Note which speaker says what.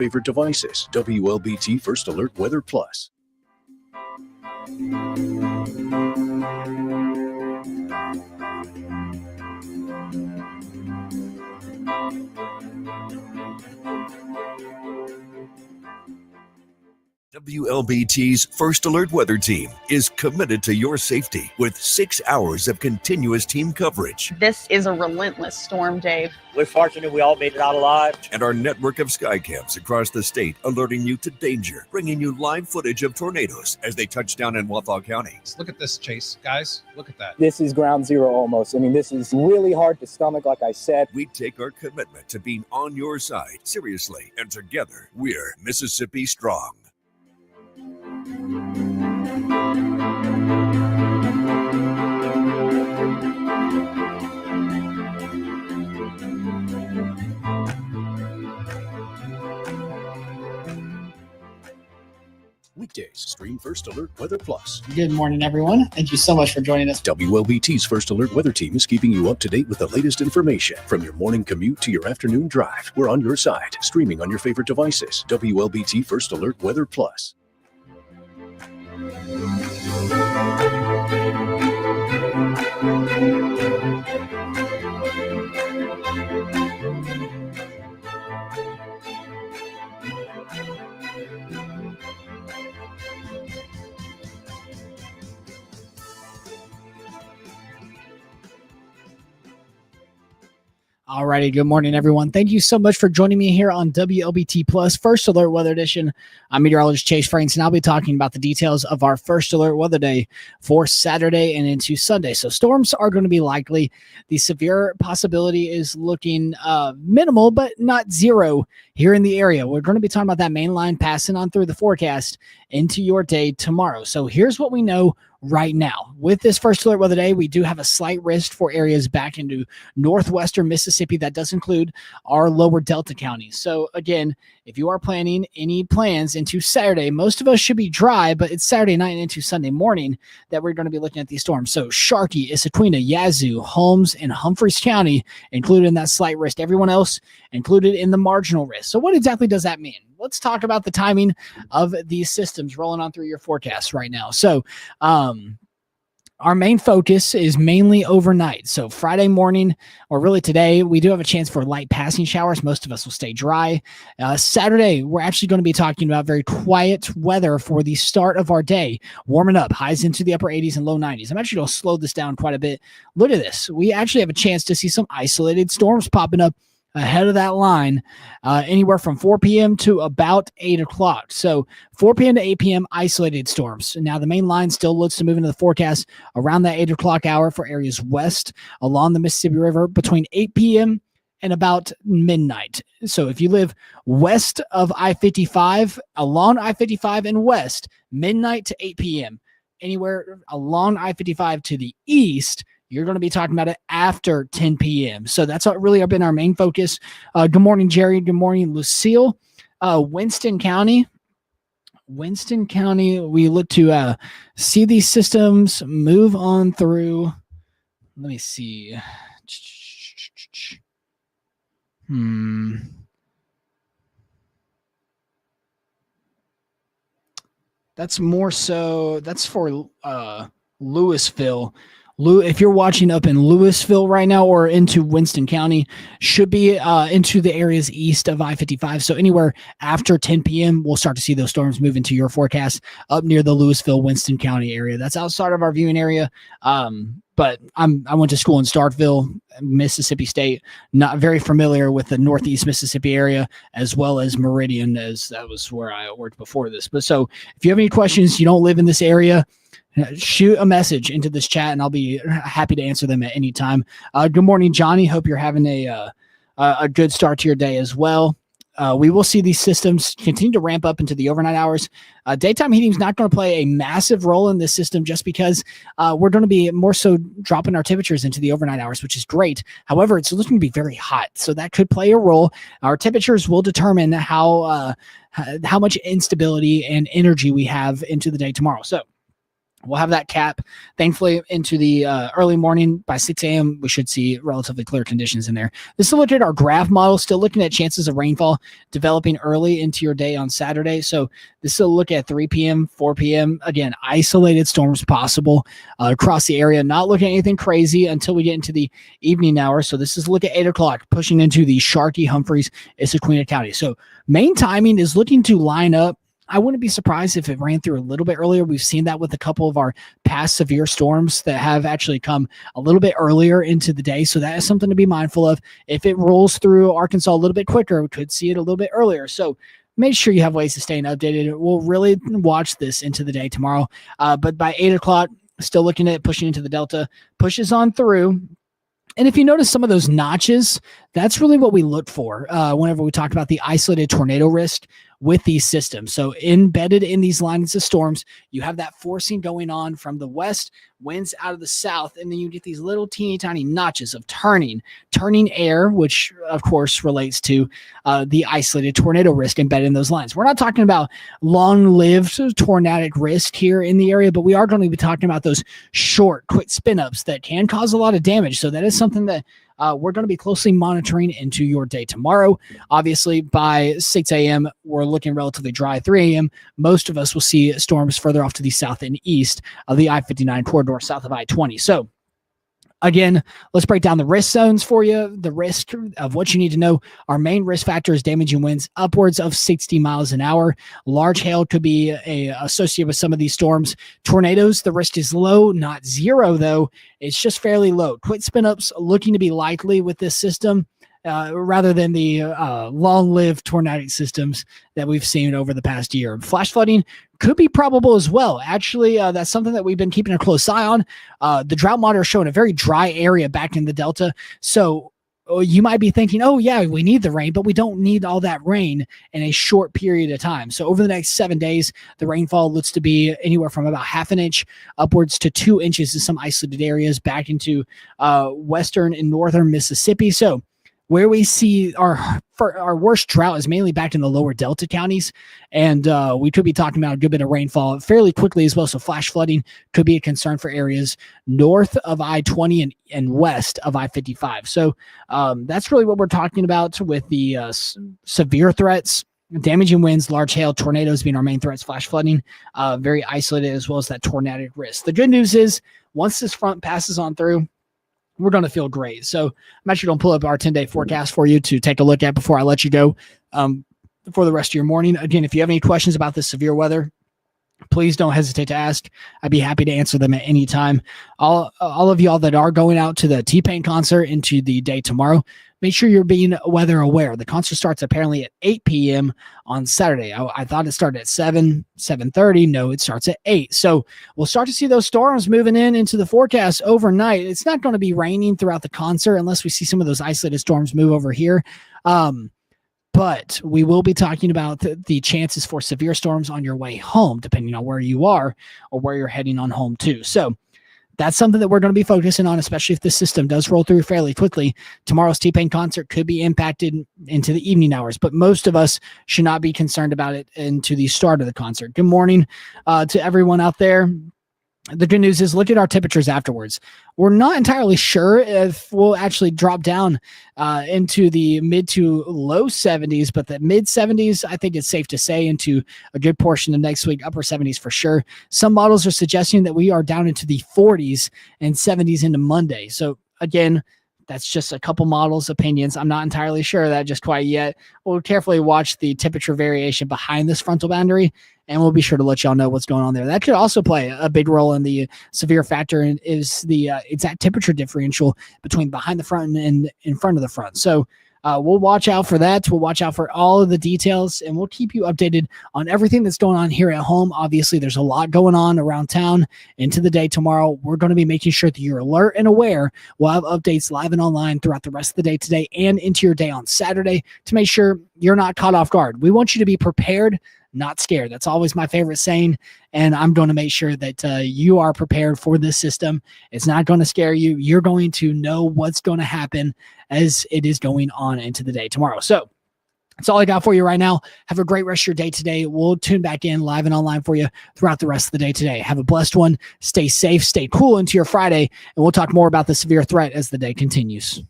Speaker 1: favorite devices. WLBT First Alert Weather Plus. WLBT's First Alert Weather Team is committed to your safety with 6 hours of continuous team coverage.
Speaker 2: This is a relentless storm, Dave.
Speaker 3: We're fortunate we all made it out alive.
Speaker 1: And our network of sky cams across the state alerting you to danger, bringing you live footage of tornadoes as they touch down in Wathau County.
Speaker 4: Look at this, Chase. Guys, look at that.
Speaker 5: This is ground zero almost. I mean, this is really hard to stomach, like I said.
Speaker 1: We take our commitment to being on your side seriously, and together we're Mississippi Strong. Weekdays, stream First Alert Weather Plus.
Speaker 6: Good morning, everyone. Thank you so much for joining us.
Speaker 1: WLBT's First Alert Weather Team is keeping you up to date with the latest information. From your morning commute to your afternoon drive, we're on your side, streaming on your favorite devices. WLBT First Alert Weather Plus.
Speaker 6: Alrighty, good morning, everyone. Thank you so much for joining me here on WLBT Plus First Alert Weather Edition. I'm meteorologist Chase Franks, and I'll be talking about the details of our First Alert Weather Day for Saturday and into Sunday. So storms are going to be likely. The severe possibility is looking minimal, but not zero here in the area. We're going to be talking about that main line passing on through the forecast into your day tomorrow. So here's what we know right now. With this First Alert Weather Day, we do have a slight risk for areas back into northwestern Mississippi. That does include our lower Delta counties. So again, if you are planning any plans into Saturday, most of us should be dry, but it's Saturday night and into Sunday morning that we're going to be looking at these storms. So Sharkey, Issaquena, Yazoo, Holmes, and Humphreys County included in that slight risk. Everyone else included in the marginal risk. So what exactly does that mean? Let's talk about the timing of these systems rolling on through your forecast right now. So our main focus is mainly overnight. So Friday morning, or really today, we do have a chance for light passing showers. Most of us will stay dry. Saturday, we're actually going to be talking about very quiet weather for the start of our day. Warming up, highs into the upper 80s and low 90s. I'm actually going to slow this down quite a bit. Look at this. We actually have a chance to see some isolated storms popping up ahead of that line, anywhere from 4 p.m. to about 8 o'clock. So 4 p.m. to 8 p.m. isolated storms. Now the main line still looks to move into the forecast around that 8 o'clock hour for areas west along the Mississippi River between 8 p.m. and about midnight. So if you live west of I-55, along I-55 and west, midnight to 8 p.m. Anywhere along I-55 to the east, you're going to be talking about it after 10 p.m. So that's really been our main focus. Good morning, Jerry. Good morning, Lucille. Winston County, we look to see these systems move on through. Let me see. That's more so. That's for Louisville. If you're watching up in Louisville right now or into Winston County, should be into the areas east of I-55. So anywhere after 10 p.m., we'll start to see those storms move into your forecast up near the Louisville, Winston County area. That's outside of our viewing area. But I went to school in Starkville, Mississippi State, not very familiar with the Northeast Mississippi area, as well as Meridian, as that was where I worked before this. But so if you have any questions, you don't live in this area, shoot a message into this chat and I'll be happy to answer them at any time. Good morning, Johnny. Hope you're having a good start to your day as well. We will see these systems continue to ramp up into the overnight hours. Daytime heating is not going to play a massive role in this system just because we're going to be more so dropping our temperatures into the overnight hours, which is great. However, it's looking to be very hot, so that could play a role. Our temperatures will determine how much instability and energy we have into the day tomorrow. So We'll have that cap, thankfully, into the early morning. By 6 a.m., we should see relatively clear conditions in there. This is a look at our graph model, still looking at chances of rainfall developing early into your day on Saturday. So this is a look at 3 p.m., 4 p.m. Again, isolated storms possible across the area. Not looking at anything crazy until we get into the evening hours. So this is a look at 8 o'clock, pushing into the Sharkey, Humphreys, Issaquah County. So main timing is looking to line up. I wouldn't be surprised if it ran through a little bit earlier. We've seen that with a couple of our past severe storms that have actually come a little bit earlier into the day. So that is something to be mindful of. If it rolls through Arkansas a little bit quicker, we could see it a little bit earlier. So make sure you have ways to stay updated. We'll really watch this into the day tomorrow. But by 8 o'clock, still looking at it pushing into the Delta, pushes on through. And if you notice some of those notches, that's really what we look for whenever we talk about the isolated tornado risk with these systems. So embedded in these lines of storms, you have that forcing going on from the west, winds out of the south, and then you get these little teeny tiny notches of turning air, which of course relates to the isolated tornado risk embedded in those lines. We're not talking about long-lived tornadic risk here in the area, but we are going to be talking about those short, quick spin-ups that can cause a lot of damage. So that is something that we're going to be closely monitoring into your day tomorrow. Obviously, by 6 a.m., we're looking relatively dry. 3 a.m., most of us will see storms further off to the south and east of the I-59 corridor, south of I-20. So, again, let's break down the risk zones for you. The risk of what you need to know. Our main risk factor is damaging winds upwards of 60 miles an hour. Large hail could be associated with some of these storms. Tornadoes, the risk is low, not zero, though. It's just fairly low. Quick spin-ups looking to be likely with this system rather than the long-lived tornadic systems that we've seen over the past year. Flash flooding could be probable as well. Actually, that's something that we've been keeping a close eye on. The drought monitor is showing a very dry area back in the Delta. So you might be thinking, oh, yeah, we need the rain, but we don't need all that rain in a short period of time. So over the next 7 days, the rainfall looks to be anywhere from about half an inch upwards to 2 inches in some isolated areas back into western and northern Mississippi. So where we see our worst drought is mainly back in the lower Delta counties, and we could be talking about a good bit of rainfall fairly quickly as well. So flash flooding could be a concern for areas north of I-20 and west of I-55. So that's really what we're talking about with the severe threats. Damaging winds, large hail, tornadoes being our main threats, flash flooding, very isolated, as well as that tornadic risk. The good news is once this front passes on through, we're going to feel great. So I'm actually going to pull up our 10-day forecast for you to take a look at before I let you go for the rest of your morning. Again, if you have any questions about this severe weather, please don't hesitate to ask. I'd be happy to answer them at any time. All of y'all that are going out to the T-Pain concert into the day tomorrow, make sure you're being weather aware. The concert starts apparently at 8 p.m. on Saturday. I thought it started at 7:30. No, it starts at 8. So we'll start to see those storms moving into the forecast overnight. It's not going to be raining throughout the concert unless we see some of those isolated storms move over here. But we will be talking about the chances for severe storms on your way home, depending on where you are or where you're heading on home to. So that's something that we're going to be focusing on, especially if the system does roll through fairly quickly. Tomorrow's T-Pain concert could be impacted into the evening hours, but most of us should not be concerned about it into the start of the concert. Good morning to everyone out there. The good news is look at our temperatures afterwards. We're not entirely sure if we'll actually drop down into the mid to low 70s, but the mid 70s, I think it's safe to say, into a good portion of next week, upper 70s for sure. Some models are suggesting that we are down into the 40s and 70s into Monday. So again, that's just a couple models' opinions. I'm not entirely sure of that just quite yet. We'll carefully watch the temperature variation behind this frontal boundary, and we'll be sure to let y'all know what's going on there. That could also play a big role in the severe factor, and is the exact temperature differential between behind the front and in front of the front. So we'll watch out for that. We'll watch out for all of the details, and we'll keep you updated on everything that's going on here at home. Obviously, there's a lot going on around town into the day tomorrow. We're going to be making sure that you're alert and aware. We'll have updates live and online throughout the rest of the day today and into your day on Saturday to make sure you're not caught off guard. We want you to be prepared, not scared. That's always my favorite saying, and I'm going to make sure that you are prepared for this system. It's not going to scare you. You're going to know what's going to happen as it is going on into the day tomorrow. So That's all I got for you right now. Have a great rest of your day today. We'll tune back in live and online for you throughout the rest of the day today. Have a blessed one. Stay safe, stay cool into your Friday, and we'll talk more about the severe threat as the day continues.